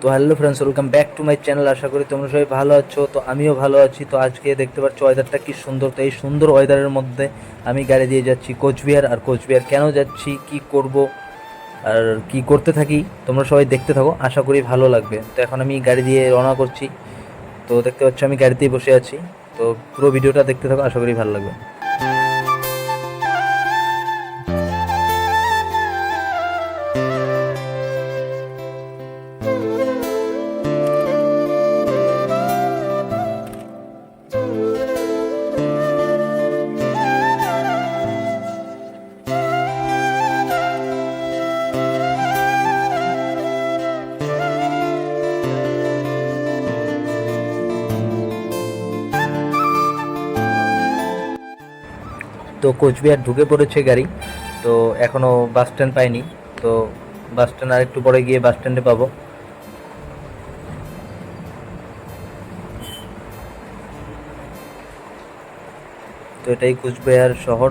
তো hello friends, welcome back to my channel. আশা করি তোমরা সবাই ভালো আছো। তো আমিও ভালো আছি। তো আজকে দেখতে পাচ্ছ ওয়েদারটা কি সুন্দর। তো এই সুন্দর ওয়েদারের মধ্যে আমি গাড়ি দিয়ে যাচ্ছি কোচবিহার। আর কোচবিহার কেন যাচ্ছি, কি করব আর কি করতে থাকি, তোমরা সবাই দেখতে থাকো, আশা করি ভালো লাগবে। তো এখন আমি গাড়ি দিয়ে রওনা করছি। তো দেখতে পাচ্ছ আমি গাড়িতেই বসে আছি। তো পুরো ভিডিওটা দেখতে থাকো, আশা করি ভালো লাগবে। তো কোচবিহার ঢুকে পড়েছে গাড়ি। তো এখনও বাস স্ট্যান্ড পাইনি। তো বাস স্ট্যান্ড আর একটু পরে গিয়ে বাস স্ট্যান্ডে পাবো। তো এটাই কোচবিহার শহর।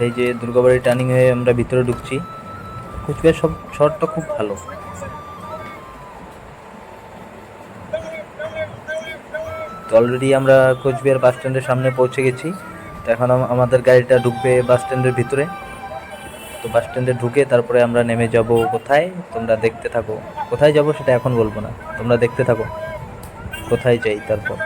এই যে দুর্গাবাড়ি টার্নিং হয়ে আমরা ভিতরে ঢুকছি। কোচবিহার সব শহরটা খুব ভালো। তো অলরেডি আমরা কোচবিহার বাস স্ট্যান্ডের সামনে পৌঁছে গেছি। তো এখন আমাদের গাড়িটা ঢুকবে বাস স্ট্যান্ডের ভিতরে। তো বাস স্ট্যান্ডে ঢুকে তারপরে আমরা নেমে যাব কোথায়, তোমরা দেখতে থাকো। কোথায় যাব সেটা এখন বলবো না, তোমরা দেখতে থাকো কোথায় যাই। তারপর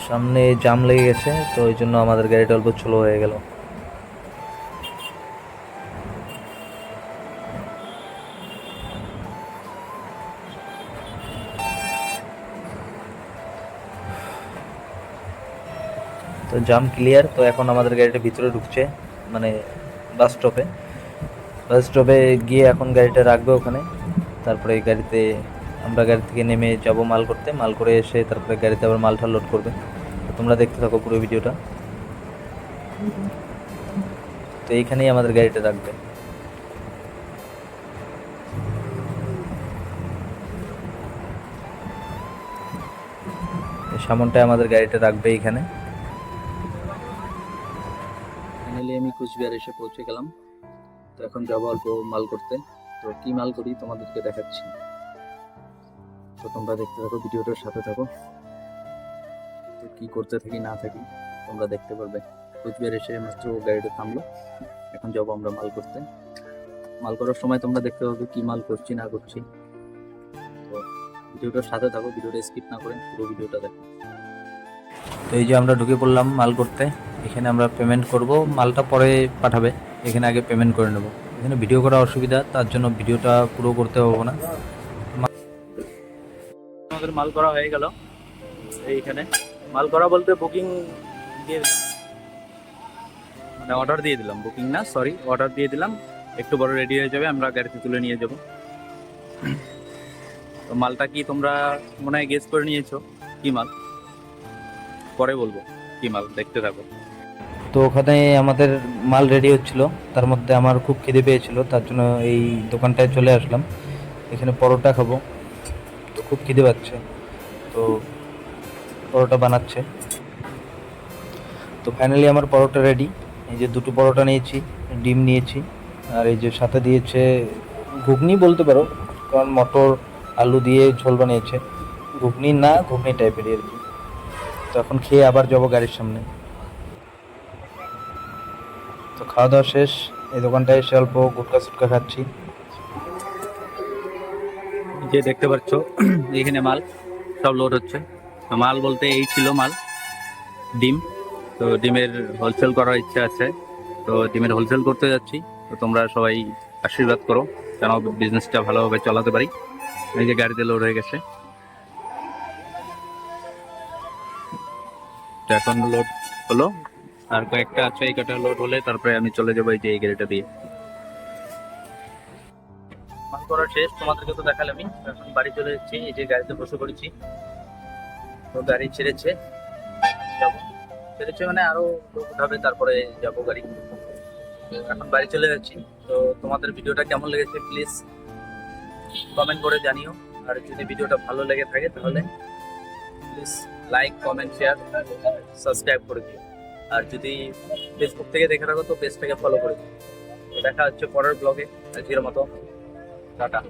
সামনে জাম লেগে গেছে, তো ওই জন্য আমাদের গাড়িটা অল্প স্লো হয়ে গেল। তো জাম ক্লিয়ার। তো এখন আমাদের গাড়িটা ভিতরে ঢুকছে, মানে বাস স্টপে। বাস স্টপে গিয়ে এখন গাড়িটা রাখবে ওখানে। তারপরে এই গাড়িতে আমরা গাড়ি থেকে নেমে যাব মাল করতে। মাল করে এসে তারপরে গাড়িতে আবার মালটা লোড করবে। তো তোমরা দেখতে থাকো পুরো ভিডিওটা। তো এইখানেই আমাদের গাড়িটা রাখবে। সামনটায় আমাদের গাড়িটা রাখবে এইখানে। ফাইনালি আমি কুচবিহার এসে পৌঁছে গেলাম। তো এখন যাবো অল্প মাল করতে। তো কি মাল করি তোমাদেরকে দেখাচ্ছি। তো তোমরা দেখতে থাকো, ভিডিওটার সাথে থাকো। তো কি করতে থাকি না থাকি তোমরা দেখতে পারবে। কুচবিহার এসে মাত্র গাড়িটা থামলো। এখন যাবো আমরা মাল করতে। মাল করার সময় তোমরা দেখতে পাবে কি মাল করছি না করছি। তো ভিডিওটার সাথে থাকো, ভিডিওটা স্কিপ না করে পুরো ভিডিওটা দেখো। তো এই যে আমরা ঢুকে পড়লাম মাল করতে। এখানে আমরা পেমেন্ট করব, মালটা পরে পাঠাবে। এখানে আগে পেমেন্ট করে নেব। এখানে ভিডিও করা অসুবিধা, তার জন্য ভিডিওটা পুরো করতে পারবো না। আমাদের মাল করা হয়ে গেল। এইখানে মাল করা বলতে বুকিং দিয়ে দিলাম, মানে অর্ডার দিয়ে দিলাম, বুকিং না সরি, অর্ডার দিয়ে দিলাম। একটু বড় রেডি হয়ে যাবে, আমরা গাড়িতে তুলে নিয়ে যাব। তো মালটা কি তোমরা মনে হয় গেস করে নিয়েছো কি মাল, পরে বলবো কি মাল, দেখতে থাকো। তো ওখানে আমাদের মাল রেডি হচ্ছিল, তার মধ্যে আমার খুব খিদে পেয়েছিল, তার জন্য এই দোকানটায় চলে আসলাম। এখানে পরোটা খাবো। তো খুব খিদে পাচ্ছে, তো পরোটা বানাচ্ছে। তো ফাইনালি আমার পরোটা রেডি। এই যে দুটো পরোটা নিয়েছি, ডিম নিয়েছি, আর এই যে সাথে দিয়েছে ঘুগনি বলতে পারো, কারণ মটর আলু দিয়ে ঝোল বানিয়েছে। ঘুগনি না, ঘুগনি টাইপেরই আর কি। তো এখন খেয়ে আবার যাবো গাড়ির সামনে। তো খাওয়া দাওয়া শেষ। এই দোকানটায় এসে অল্প গুটকা সুটকা খাচ্ছি। যে দেখতে পাচ্ছ এখানে মাল সব লোড হচ্ছে। তো মাল বলতে এই ছিল মাল, ডিম। তো ডিমের হোলসেল করার ইচ্ছা আছে, তো ডিমের হোলসেল করতে যাচ্ছি। তো তোমরা সবাই আশীর্বাদ করো যেন বিজনেসটা ভালোভাবে চালাতে পারি। এই যে গাড়িতে লোড হয়ে গেছে, তো এখন লোড হলো, আর কয়েকটা আছে, এই কটা লোড হলে তারপরে আমি চলে যাবো এই যে এই গাড়িটা দিয়ে। মাল করা শেষ, তোমাদেরকে তো দেখালাম। আমি এখন বাড়ি চলে যাচ্ছি, এই যে গাড়িতে বসে পড়েছি। তো গাড়ি ছেড়েছে, যাবো। ছেড়েছে মানে আরো লোক উঠাবে, তারপরে যাবো গাড়ি। তো এখন বাড়ি চলে যাচ্ছি। তো তোমাদের ভিডিওটা কেমন লেগেছে প্লিজ কমেন্ট করে জানিও। আর যদি ভিডিওটা ভালো লেগে থাকে তাহলে please like, comment, share, subscribe করে দিও। আর যদি ফেসবুক থেকে দেখে থাকো তো পেজটাকে ফলো করে দিও। তো দেখা হচ্ছে পরের ব্লগে, আজকের মতো টাটা।